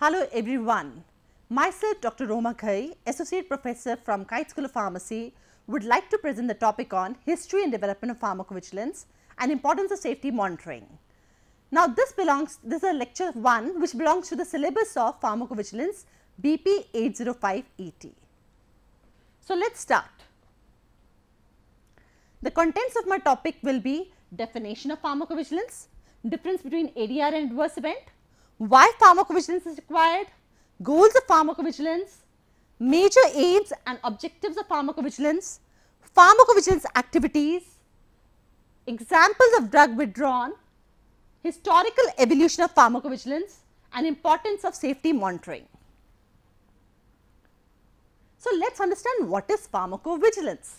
Hello everyone. Myself Dr. Roma Ghai, Associate Professor from Kite School of Pharmacy, would like to present the topic on History and Development of Pharmacovigilance and Importance of Safety Monitoring. Now this is a lecture 1 which belongs to the syllabus of Pharmacovigilance BP 805ET. So let's start. The contents of my topic will be definition of pharmacovigilance, difference between ADR and adverse event, why pharmacovigilance is required, goals of pharmacovigilance, major aims and objectives of pharmacovigilance, pharmacovigilance activities, examples of drug withdrawn, historical evolution of pharmacovigilance and importance of safety monitoring. So let's understand what is pharmacovigilance.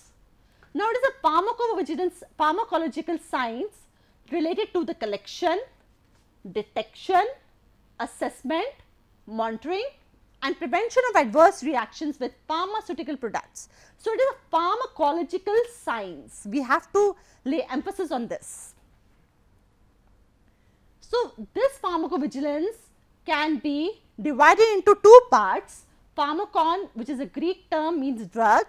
Now it is a pharmacological science related to the collection, detection, assessment, monitoring and prevention of adverse reactions with pharmaceutical products. So it is a pharmacological science. We have to lay emphasis on this. So this pharmacovigilance can be divided into two parts. Pharmakon, which is a Greek term, means drug,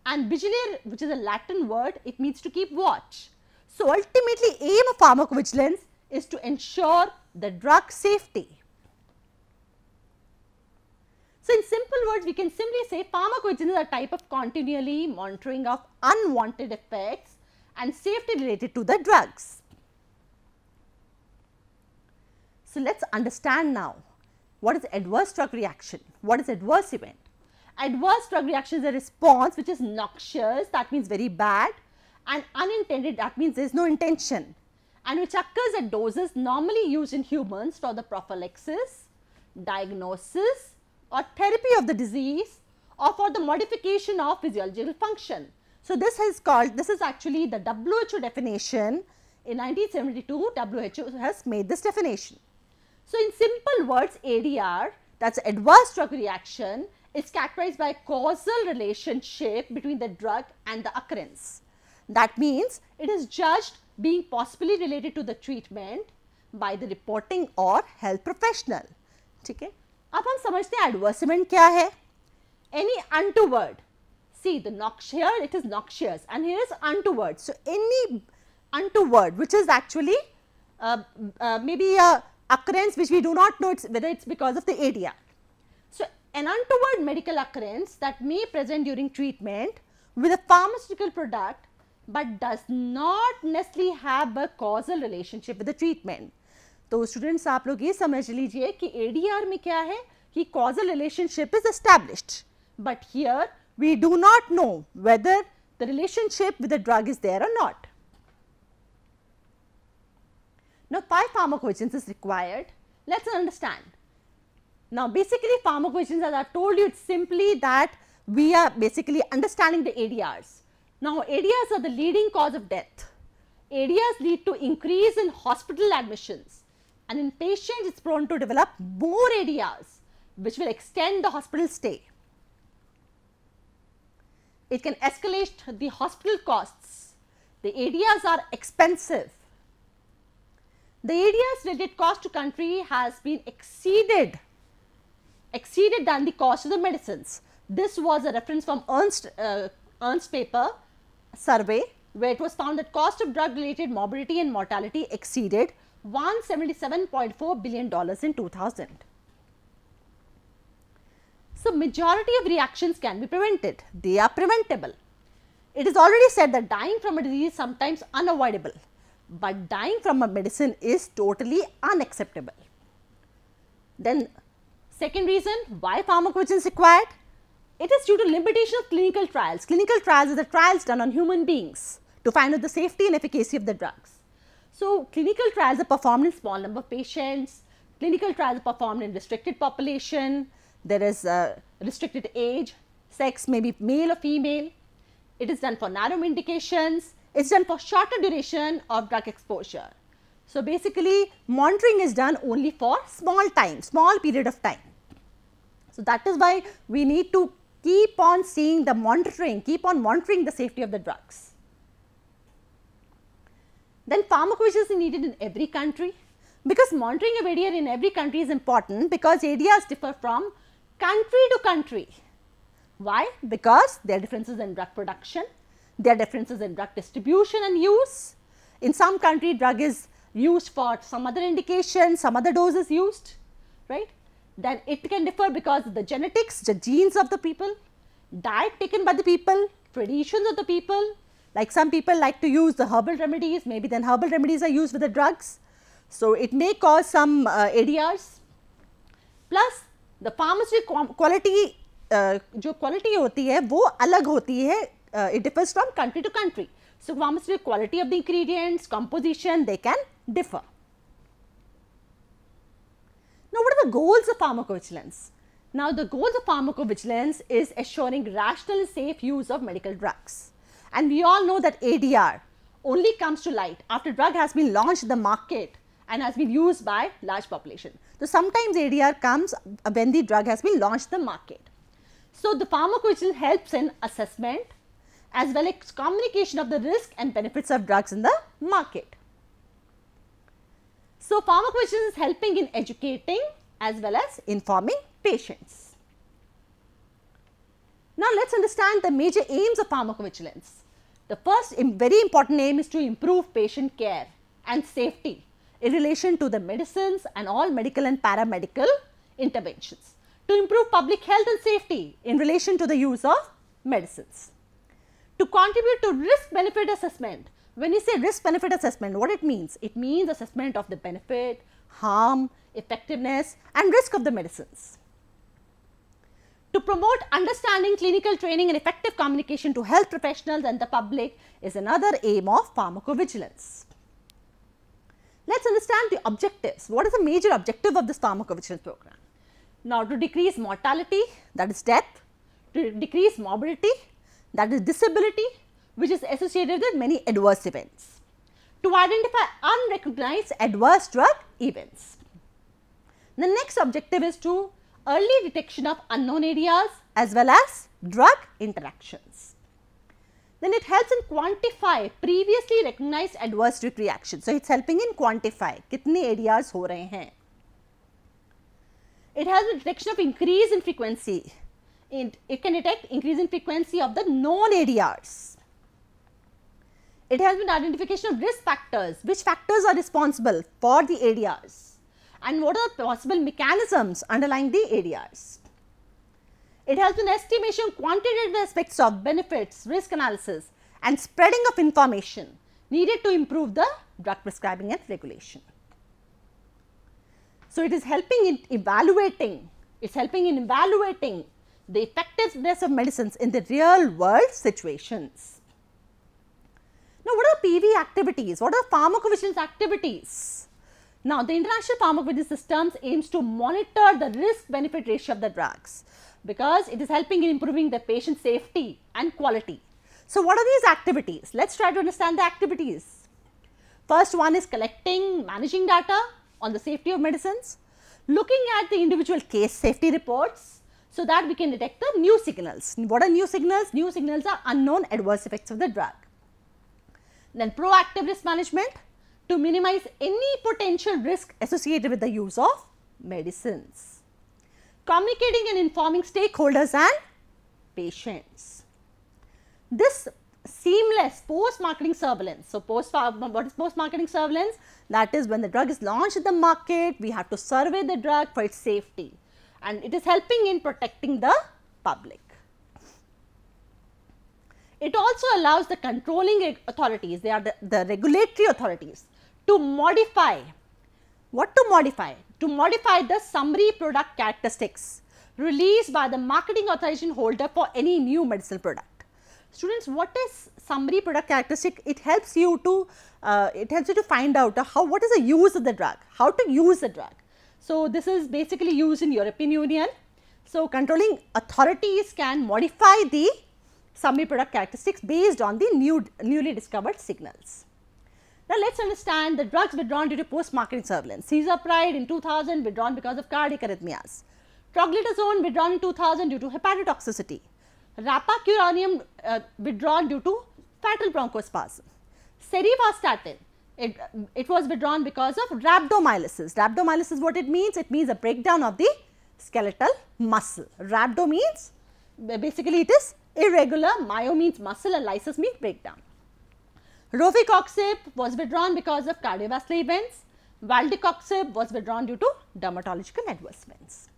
and vigilare, which is a Latin word, it means to keep watch. So ultimately aim of pharmacovigilance is to ensure the drug safety. So in simple words, we can simply say pharmacovigilance is a type of continually monitoring of unwanted effects and safety related to the drugs. So let's understand now what is adverse drug reaction, what is adverse event. Adverse drug reaction is a response which is noxious, that means very bad, and unintended, that means there is no intention, and which occurs at doses normally used in humans for the prophylaxis, diagnosis or therapy of the disease or for the modification of physiological function. So this is actually the WHO definition. In 1972, WHO has made this definition. So in simple words, ADR, that is adverse drug reaction, is characterized by causal relationship between the drug and the occurrence. That means it is judged being possibly related to the treatment by the reporting or health professional. ठीक है? अब हम समझते हैं adverse event क्या है? Any untoward. See the here it is noxious and here is untoward. So any untoward which is actually maybe a occurrence which we do not know whether it's because of the ADR. So an untoward medical occurrence that may present during treatment with a pharmaceutical product but does not necessarily have a causal relationship with the treatment. तो students आप लोग ये समझ लीजिए कि ADR में क्या है कि causal relationship is established, but here we do not know whether the relationship with the drug is there or not. Now why pharmacovigilance is required? Let's understand. Now basically pharmacovigilance, as I have told you, it's simply that we are basically understanding the ADRs. Now ADRs are the leading cause of death. ADRs lead to increase in hospital admissions, and in patients it's prone to develop more ADRs which will extend the hospital stay. It can escalate the hospital costs. The ADRs are expensive. The ADRs related cost to country has been exceeded than the cost of the medicines. This was a reference from Ernst paper survey, where it was found that cost of drug related morbidity and mortality exceeded $177.4 billion in 2000. So majority of reactions can be prevented, they are preventable. It is already said that dying from a disease is sometimes unavoidable, but dying from a medicine is totally unacceptable. Then second reason why pharmacovigilance is required, it is due to limitation of clinical trials. Clinical trials are the trials done on human beings to find out the safety and efficacy of the drugs. So clinical trials are performed in small number of patients, clinical trials are performed in restricted population, there is restricted age, sex may be male or female, it is done for narrow indications, it is done for shorter duration of drug exposure. So basically monitoring is done only for small period of time. So that is why we need to keep on seeing the monitoring, keep on monitoring the safety of the drugs. Then pharmacovigilance is needed in every country. Because monitoring of ADR in every country is important, because ADRs differ from country to country. Why? Because there are differences in drug production, there are differences in drug distribution and use. In some country, drug is used for some other indication, some other dose is used, right. Then it can differ because of the genetics, the genes of the people, diet taken by the people, traditions of the people. Like some people like to use the herbal remedies, maybe then herbal remedies are used with the drugs. So, it may cause some ADRs. Plus the pharmaceutical quality, जो quality होती है वो अलग होती है, it differs from country to country. So, pharmaceutical quality of the ingredients, composition, they can differ. Now, what are the goals of pharmacovigilance? Now, the goals of pharmacovigilance is assuring rational and safe use of medical drugs. And we all know that ADR only comes to light after drug has been launched in the market and has been used by large population. So, sometimes ADR comes when the drug has been launched in the market. So, the pharmacovigilance helps in assessment as well as communication of the risk and benefits of drugs in the market. So, pharmacovigilance is helping in educating as well as informing patients. Now, let us understand the major aims of pharmacovigilance. The first very important aim is to improve patient care and safety in relation to the medicines and all medical and paramedical interventions, to improve public health and safety in relation to the use of medicines, to contribute to risk benefit assessment. When you say risk benefit assessment, what it means? It means assessment of the benefit, harm, effectiveness and risk of the medicines. To promote understanding, clinical training and effective communication to health professionals and the public is another aim of pharmacovigilance. Let us understand the objectives. What is the major objective of this pharmacovigilance program? Now, to decrease mortality, that is death, to decrease morbidity, that is disability, which is associated with many adverse events, to identify unrecognized adverse drug events. The next objective is to early detection of unknown ADRs as well as drug interactions. Then it helps in quantify previously recognized adverse drug reactions. So, it is helping in quantify कितने ADRs हो रहे हैं. It has a detection of increase in frequency. It can detect increase in frequency of the known ADRs. It has been identification of risk factors, which factors are responsible for the ADRs and what are the possible mechanisms underlying the ADRs. It has been estimation of quantitative aspects of benefits, risk analysis and spreading of information needed to improve the drug prescribing and regulation. So, it is helping in evaluating, the effectiveness of medicines in the real world situations. Now, what are PV activities? What are pharmacovigilance activities? Now, the International Pharmacovigilance Systems aims to monitor the risk-benefit ratio of the drugs because it is helping in improving the patient safety and quality. So, what are these activities? Let us try to understand the activities. First one is collecting, managing data on the safety of medicines, looking at the individual case safety reports so that we can detect the new signals. What are new signals? New signals are unknown adverse effects of the drug. Then proactive risk management to minimize any potential risk associated with the use of medicines. Communicating and informing stakeholders and patients. This seamless post-marketing surveillance. So, what is post-marketing surveillance? That is when the drug is launched in the market, we have to survey the drug for its safety and it is helping in protecting the public. It also allows the controlling authorities, they are the regulatory authorities to modify. What to modify? To modify the summary product characteristics released by the marketing authorization holder for any new medicinal product. Students, what is summary product characteristic? It helps you to find out what is the use of the drug, how to use the drug. So, this is basically used in European Union. So, controlling authorities can modify the summary product characteristics based on the newly discovered signals. Now, let us understand the drugs withdrawn due to post-marketing surveillance. Cisapride in 2000 withdrawn because of cardiac arrhythmias. Troglitazone withdrawn in 2000 due to hepatotoxicity. Rapacuronium withdrawn due to fatal bronchospasm. Serivastatin it was withdrawn because of rhabdomyolysis. Rhabdomyolysis, what it means? It means a breakdown of the skeletal muscle. Rhabdo means basically it is irregular, myo means muscle and lysis means breakdown. Rofecoxib was withdrawn because of cardiovascular events. Valdecoxib was withdrawn due to dermatological adverse events.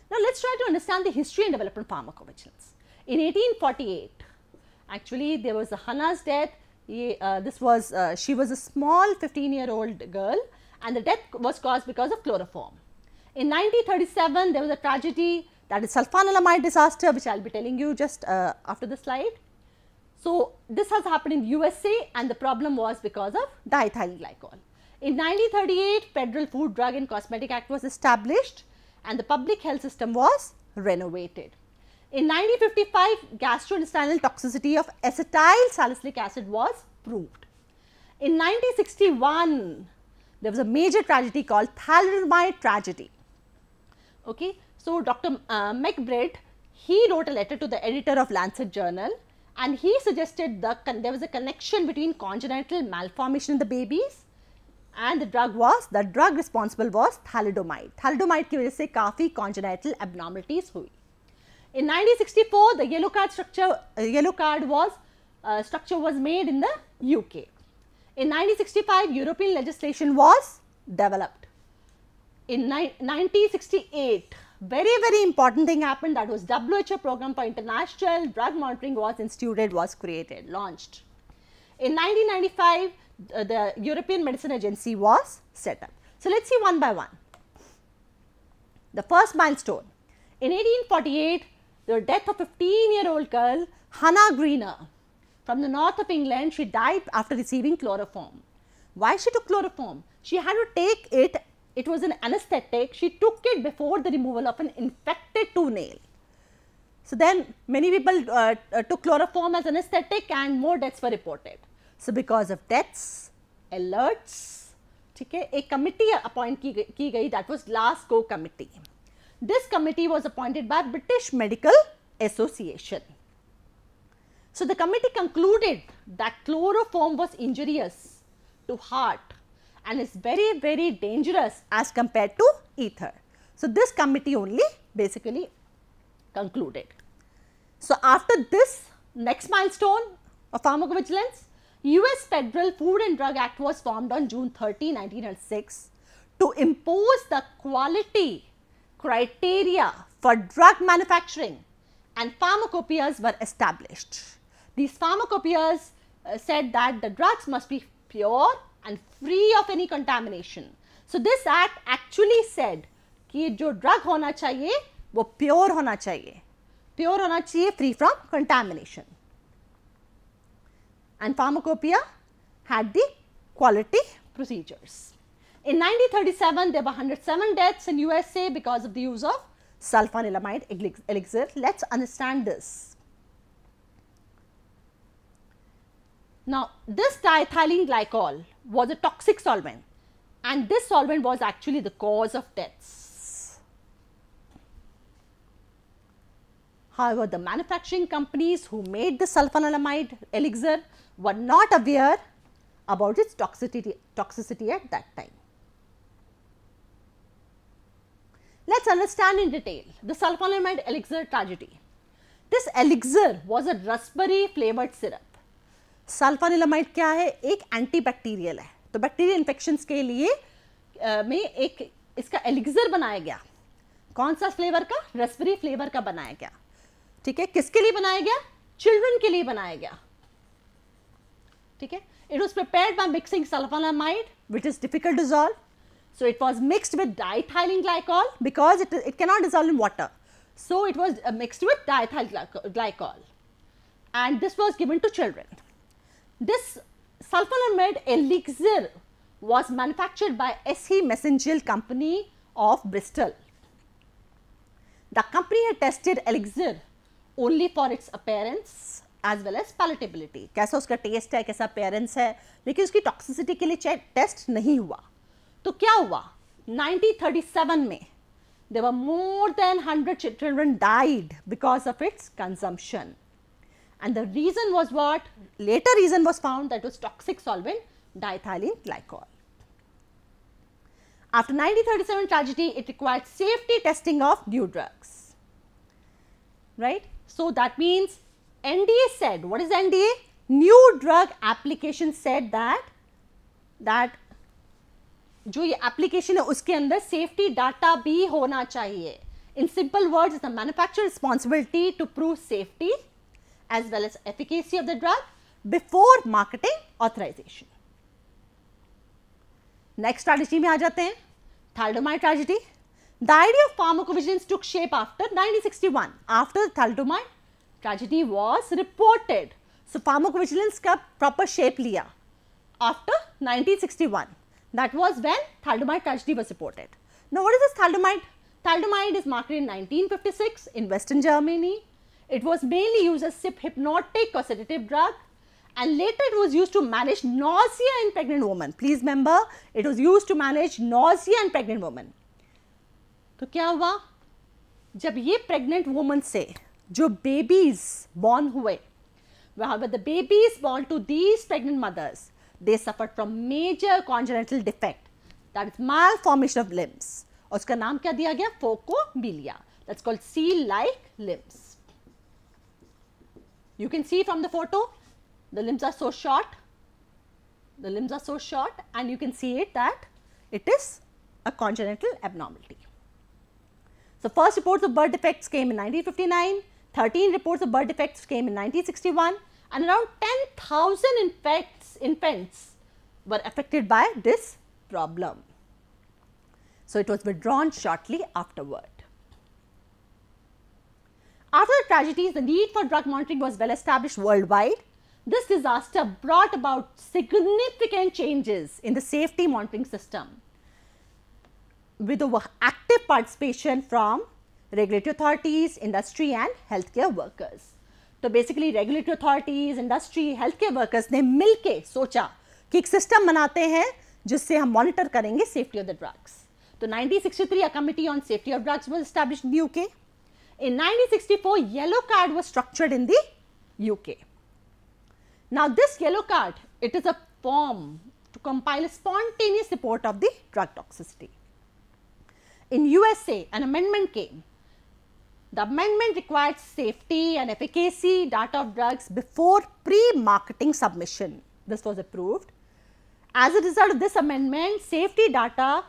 Now, let us try to understand the history and development of pharmacovigilance. In 1848, actually there was a Hannah's death. She was a small 15-year-old girl and the death was caused because of chloroform. In 1937, there was a tragedy, that is sulfanilamide disaster, which I will be telling you just after the slide. So, this has happened in USA and the problem was because of diethylene glycol. In 1938, Federal Food, Drug and Cosmetic Act was established and the public health system was renovated. In 1955, gastrointestinal toxicity of acetyl salicylic acid was proved. In 1961, there was a major tragedy called Thaldamide tragedy. Okay. So, Dr. McBride, he wrote a letter to the editor of Lancet journal and he suggested there was a connection between congenital malformation in the babies and the drug responsible was thalidomide. Thalidomide की वजह से काफ़ी congenital abnormalities हुई. In 1964, the yellow card structure was made in the UK. In 1965, European legislation was developed. In 1968, very important thing happened, that was WHO program for international drug monitoring was instituted, was created, launched. In 1995, the European Medicine Agency was set up. So, let us see one by one. The first milestone. In 1848, the death of 15-year-old girl Hannah Greener from the north of England. She died after receiving chloroform. Why she took chloroform? She had to take it. It was an anesthetic. She took it before the removal of an infected toenail. So, then many people took chloroform as anesthetic and more deaths were reported. So, because of deaths, alerts, okay, a committee appointed की गई, that was Glasgow committee. This committee was appointed by British Medical Association. So, the committee concluded that chloroform was injurious to heart and is very dangerous as compared to ether. So, this committee only basically concluded. So, after this next milestone of pharmacovigilance, US Federal Food and Drug Act was formed on June 30, 1906 to impose the quality criteria for drug manufacturing and pharmacopoeias were established. These pharmacopoeias said that the drugs must be pure and free of any contamination. So, this act actually said कि जो drug होना चाहिए वो pure होना चाहिए, free from contamination. And pharmacopoeia had the quality procedures. In 1937, there were 107 deaths in USA because of the use of sulfanilamide elixir. Let us understand this. Now, this diethylene glycol was a toxic solvent and this solvent was actually the cause of deaths. However, the manufacturing companies who made the sulfanilamide elixir were not aware about its toxicity at that time. Let us understand in detail the sulfanilamide elixir tragedy. This elixir was a raspberry flavored syrup. सल्फानिलामाइड क्या है? एक antibacterial है, तो bacterial infections के लिए में एक इसका एलिक्सर बनाया गया. कौन सा फ्लेवर का? रास्पबेरी फ्लेवर का बनाया गया. ठीक है, किसके लिए बनाया गया? चिल्ड्रन के लिए बनाया गया. ठीक है, it was prepared by mixing sulfonamide, which is difficult to dissolve. So it was mixed with diethylene glycol because it cannot dissolve in water. So it was mixed with diethyl glycol, and this was given to children. This sulfonamide elixir was manufactured by SE Messengill Company of Bristol. The company had tested elixir only for its appearance as well as palatability. कैसा उसका test है, कैसा appearance है, लेकिन उसकी toxicity के लिए test नहीं हुआ. तो क्या हुआ? 1937 में there were more than 100 children died because of its consumption. And the reason was what? Later reason was found that it was toxic solvent diethylene glycol. After 1937 tragedy, it required safety testing of new drugs, right? So that means NDA said, what is NDA? New drug application said that जो ये application है उसके अंदर safety data भी होना चाहिए. In simple words, it's the manufacturer's responsibility to prove safety as well as efficacy of the drug before marketing authorization. Next strategy में आ जाते हैं, thalidomide tragedy. The idea of pharmacovigilance took shape after 1961. After the thalidomide tragedy was reported, so pharmacovigilance का proper shape लिया after 1961. That was when thalidomide tragedy was reported. Now, what is this thalidomide? Thalidomide is marketed in 1956 in Western Germany. It was mainly used as hypnotic or sedative drug, and later it was used to manage nausea in pregnant women. Please remember, it was used to manage nausea in pregnant women. तो क्या हुआ? जब ये pregnant women से जो babies born हुए, however the babies born to these pregnant mothers, they suffered from major congenital defect, that is malformation of limbs. और उसका नाम क्या दिया गया? Phocomelia. That's called seal-like limbs. You can see from the photo, the limbs are so short. The limbs are so short, and you can see it that it is a congenital abnormality. So first reports of birth defects came in 1959. 13 reports of birth defects came in 1961, and around 10,000 infants were affected by this problem. So it was withdrawn shortly afterward. After the tragedies, the need for drug monitoring was well established worldwide. This disaster brought about significant changes in the safety monitoring system, with active participation from regulatory authorities, industry and healthcare workers. तो basically regulatory authorities, industry, healthcare workers ने मिलके सोचा कि एक system बनाते हैं जिससे हम monitor करेंगे safety of the drugs. तो 1963 a committee on safety of drugs was established in the UK. In 1964 yellow card was structured in the UK. Now this yellow card, it is a form to compile a spontaneous report of the drug toxicity. In USA, an amendment came. The amendment required safety and efficacy data of drugs before pre-marketing submission. This was approved. As a result of this amendment, safety data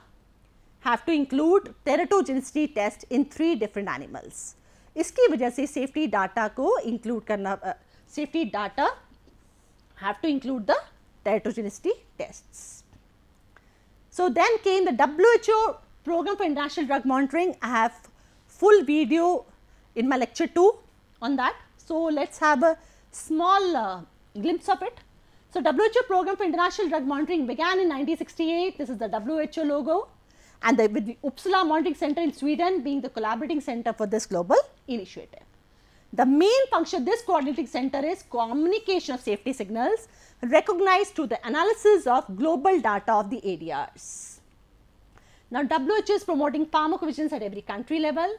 have to include teratogenicity test in 3 different animals. इसकी वजह से safety data को include करना, safety data have to include the teratogenicity tests. So then came the WHO Program for International Drug Monitoring. I have full video in my lecture 2 on that. So let's have a small glimpse of it. So WHO Program for International Drug Monitoring began in 1968. This is the WHO logo, and with the Uppsala Monitoring Center in Sweden being the collaborating center for this global initiative. The main function of this coordinating center is communication of safety signals recognized through the analysis of global data of the ADRs. Now, WHO is promoting pharmacovigilance at every country level.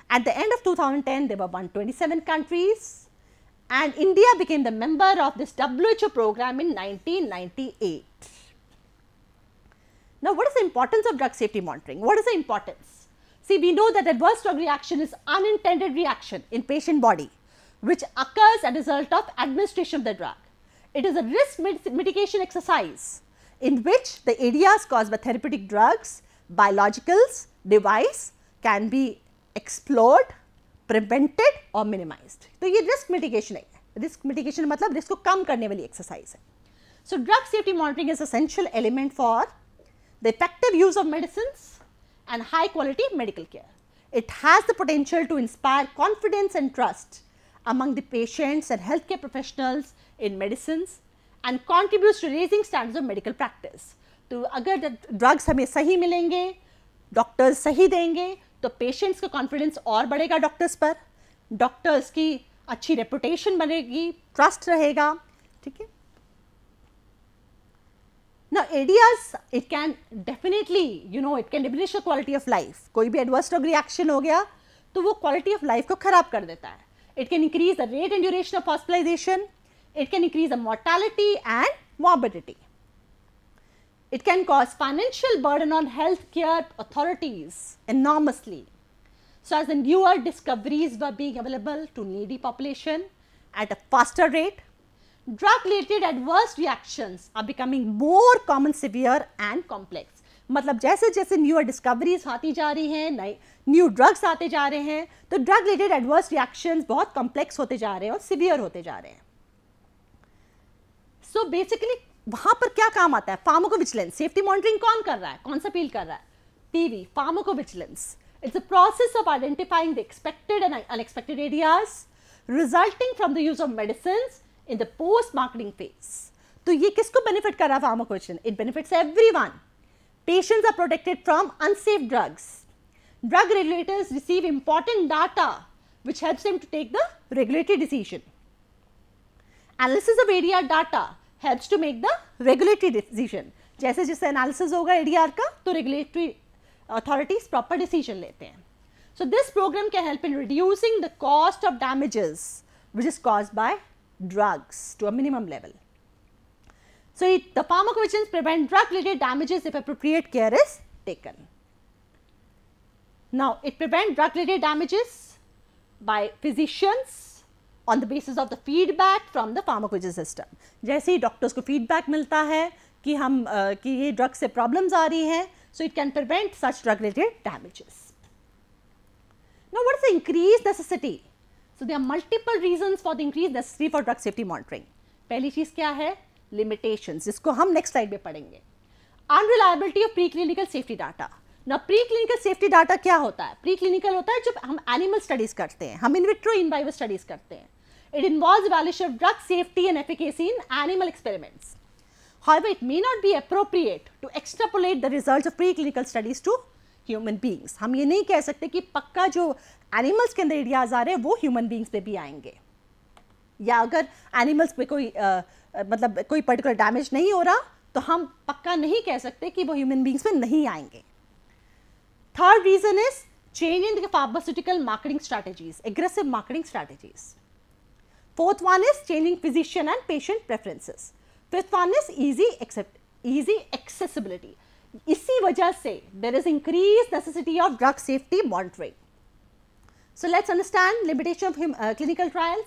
At the end of 2010, there were 127 countries, and India became the member of this WHO program in 1998. Now, what is the importance of drug safety monitoring? What is the importance? See, we know that adverse drug reaction is unintended reaction in patient body, which occurs as a result of administration of the drug. It is a risk mitigation exercise in which the ADRs caused by therapeutic drugs, biologicals, device can be explored, prevented or minimized. तो ये risk mitigation है. Risk mitigation मतलब risk को कम करने वाली exercise है. So drug safety monitoring is essential element for the effective use of medicines and high quality medical care. It has the potential to inspire confidence and trust among the patients and healthcare professionals in medicines and contributes to raising standards of medical practice. तो अगर drugs हमें सही मिलेंगे, doctors सही देंगे, तो patients का confidence और बढ़ेगा doctors पर, doctors की अच्छी reputation बनेगी, trust रहेगा, ठीक है? Now, ADRs, it can definitely, it can diminish the quality of life. कोई भी adverse drug reaction हो गया, तो वो quality of life को खराब कर देता है. It can increase the rate and duration of hospitalization. It can increase the mortality and morbidity. It can cause financial burden on healthcare authorities enormously. So as the newer discoveries were being available to needy population at a faster rate, drug-related adverse reactions are becoming more common, severe and complex. मतलब जैसे जैसे newer discoveries आती जा रही हैं, नए new drugs आते जा रहे हैं, तो drug-related adverse reactions बहुत complex होते जा रहे हैं और severe होते जा रहे हैं. So basically वहाँ पर क्या काम आता है? Pharmacovigilance, safety monitoring कौन कर रहा है? कौन सा फील कर रहा है? PV, Pharmacovigilance. It's a process of identifying the expected and unexpected areas resulting from the use of medicines in the post-marketing phase. तो ये किसको benefit कर रहा है pharmacovigilance? It benefits everyone. Patients are protected from unsafe drugs. Drug regulators receive important data which helps them to take the regulatory decision. Analysis of ADR data helps to make the regulatory decision. जैसे जैसे analysis होगा ADR का तो regulatory authorities proper decision लेते हैं. So this program can help in reducing the cost of damages which is caused by drugs to a minimum level. So the pharmacovigilance prevent drug-related damages if appropriate care is taken. Now it prevents drug-related damages by physicians on the basis of the feedback from the pharmacovigilance system. जैसे ही doctors को feedback मिलता है कि ये drug से problems आ रही हैं, so it can prevent such drug-related damages. Now what is the increased necessity? So there are multiple reasons for the increased necessity for drug safety monitoring. पहली चीज क्या है? Limitations, जिसको हम next slide में पढ़ेंगे. Unreliability of preclinical safety data. Now preclinical safety data क्या होता है? Preclinical होता है जब हम animal studies करते हैं, हम in vitro in vivo studies करते हैं. It involves evaluation of drug safety and efficacy in animal experiments. However, it may not be appropriate to extrapolate the results of preclinical studies to human beings. हम ये नहीं कह सकते कि पक्का जो animals के अंदर areas आ रहे हैं वो human beings पे भी आएंगे. या अगर animals पे कोई मतलब कोई particular damage नहीं हो रहा तो हम पक्का नहीं कह सकते कि वो human beings पे नहीं आएंगे. Third reason is change in the pharmaceutical marketing strategies, aggressive marketing strategies. Fourth one is changing physician and patient preferences. Fifth one is easy accessibility. इसी वजह से there is increased necessity of drug safety monitoring. So let's understand limitation of clinical trials.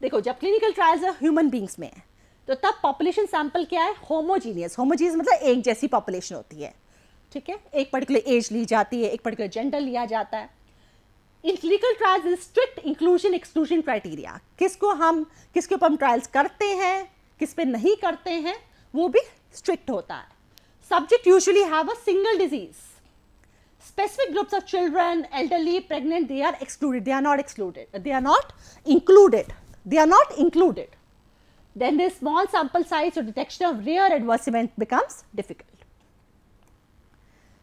देखो जब clinical trials है human beings में है तो तब population sample क्या है? Homogeneous. Homogeneous मतलब एक जैसी population होती है, ठीक है? एक particular age ली जाती है, एक particular gender लिया जाता है. In clinical trials is strict inclusion exclusion criteria. किसके ऊपर हम trials करते हैं, किस पे नहीं करते हैं, वो भी strict होता है. Subject usually have a single disease. Specific groups of children, elderly, pregnant, they are excluded. They are not excluded. They are not included. They are not included. Then the small sample size or detection of rare adverse event becomes difficult.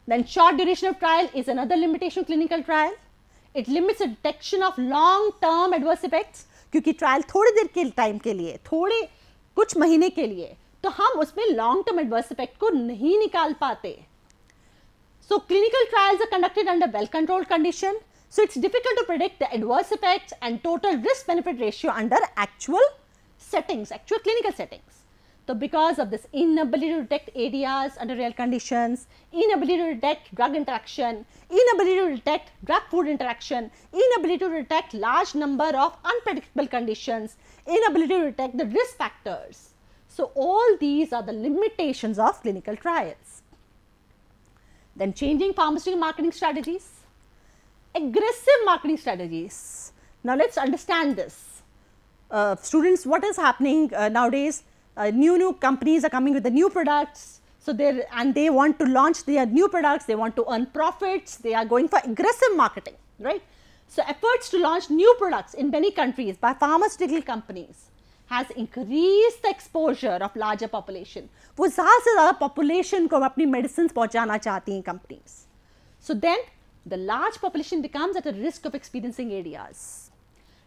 Then short duration of trial is another limitation of clinical trial. It limits the detection of long-term adverse effects. क्योंकि trial थोड़ी देर के time के लिए, थोड़े कुछ महीने के लिए, तो हम उसमें long-term adverse effect को नहीं निकाल पाते. So clinical trials are conducted under well-controlled condition. So it's difficult to predict the adverse effects and total risk-benefit ratio under actual settings, actual clinical settings. So because of this inability to detect ADRs under real conditions, inability to detect drug interaction, inability to detect drug-food interaction, inability to detect large number of unpredictable conditions, inability to detect the risk factors. So all these are the limitations of clinical trials. Then changing pharmaceutical marketing strategies, aggressive marketing strategies. Now let's understand this. Students, what is happening nowadays? New companies are coming with the new products. So they want to launch their new products. They want to earn profits. They are going for aggressive marketing, right? So efforts to launch new products in many countries by pharmaceutical companies has increased the exposure of larger population. वो ज़्यादा से ज़्यादा population को अपनी medicines पहुँचाना चाहती हैं companies. So then the large population becomes at a risk of experiencing ADRs.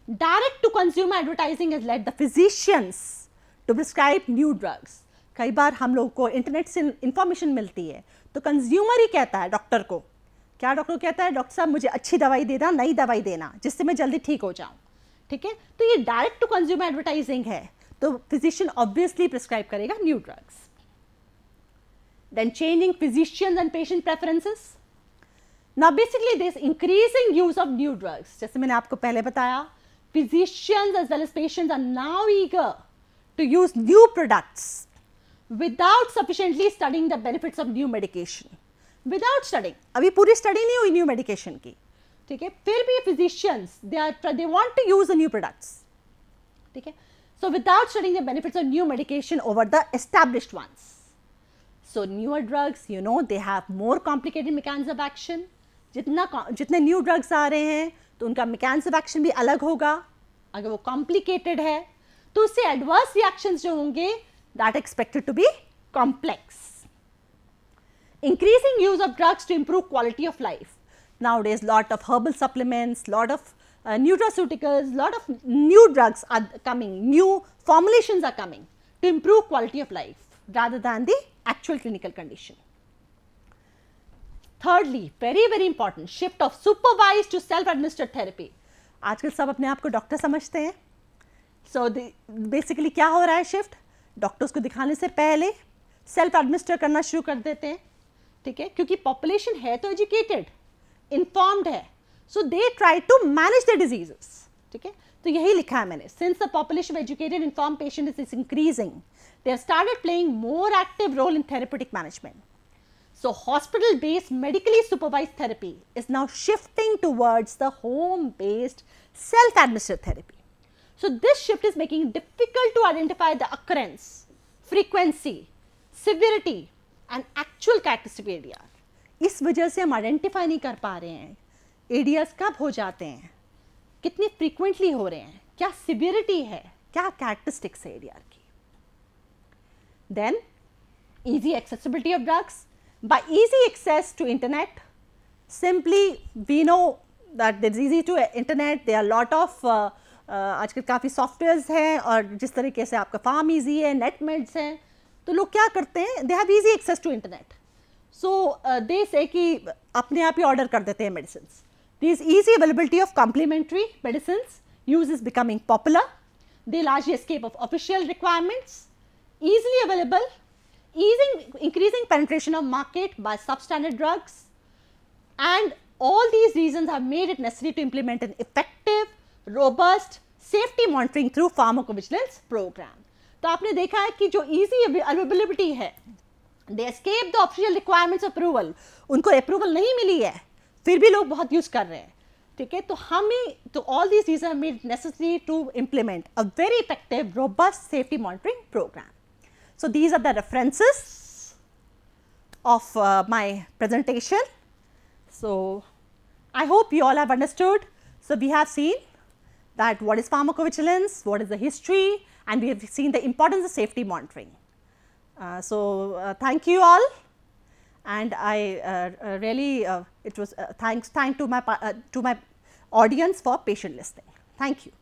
Direct to consumer advertising has led the physicians to prescribe new drugs. कई बार हम लोग को इंटरनेट से इंफॉर्मेशन मिलती है तो कंज्यूमर ही कहता है डॉक्टर को, क्या डॉक्टर कहता है? डॉक्टर साहब मुझे अच्छी दवाई देना, नई दवाई देना जिससे मैं जल्दी ठीक हो जाऊं, ठीक है? तो ये डायरेक्ट टू कंज्यूमर एडवर्टाइजिंग है तो फिजिशियन ऑब्वियसली प्रिस्क्राइब करेगा new drugs. then changing physicians and patient preferences. Now basically there is increasing use of new drugs. जैसे मैंने आपको पहले बताया, physicians as well as patients are now eager to use new products without sufficiently studying the benefits of new medication. Without studying, अभी पूरी study नहीं हुई new medication की, ठीक है, फिर भी physicians they want to use the new products, ठीक है. So without studying the benefits of new medication over the established ones. So newer drugs, you know, they have more complicated mechanism of action. जितने new drugs आ रहे हैं तो उनका mechanism of action भी अलग होगा. अगर वो complicated है तो उससे adverse reactions जो होंगे that are expected to be complex. Increasing use of drugs to improve quality of life. Nowadays lot of herbal supplements, lot of nutraceuticals, lot of new drugs are coming, new formulations are coming to improve quality of life rather than the actual clinical condition. Thirdly, very important, shift of supervised to self-administered therapy. आजकल सब अपने आप को doctor समझते हैं. So basically क्या हो रहा है शिफ्ट? डॉक्टर्स को दिखाने से पहले सेल्फ एडमिनिस्टर करना शुरू कर देते हैं, ठीक है, क्योंकि पॉपुलेशन है तो एजुकेटेड, इन्फॉर्म्ड है, so they try to manage the diseases, ठीक है. तो यही लिखा है मैंने, since the population of educated informed patient is increasing, they have started playing more active role in therapeutic management. So hospital-based medically supervised therapy is now shifting towards the home-based self-administered therapy. So this shift is making it difficult to identify the occurrence, frequency, severity and actual characteristic of ADR. इस वजह से हम identify नहीं कर पा रहे हैं ADRs कब हो जाते हैं, कितनी frequently हो रहे हैं, क्या severity है, क्या characteristics है ADR की. Then easy accessibility of drugs. By easy access to internet, simply we know that there is easy to internet, there are lot of आजकल काफ़ी सॉफ्टवेयर्स हैं और जिस तरीके से आपका फार्म ईजी है, नेट मेड्स हैं, तो लोग क्या करते हैं, they have easy access to internet, so they say कि अपने आप ही ऑर्डर कर देते हैं medicine. This easy availability of complementary medicine use is becoming popular. They largely escape of official requirements, easily available, increasing penetration of market by substandard drugs, and all these reasons have made it necessary to implement an effective, robust safety monitoring through pharmacovigilance program. तो आपने देखा है कि जो easy availability है, they escape the official requirements of approval, उनको approval नहीं मिली है, फिर भी लोग बहुत use कर रहे हैं, ठीक है. तो हमें तो all these reasons have made it necessary to implement a very effective, robust safety monitoring program. So these are the references of my presentation. So I hope you all have understood. So we have seen that what is pharmacovigilance, what is the history, and we have seen the importance of safety monitoring. Thank you all, and I really it was thanks to my audience for patient listening. Thank you.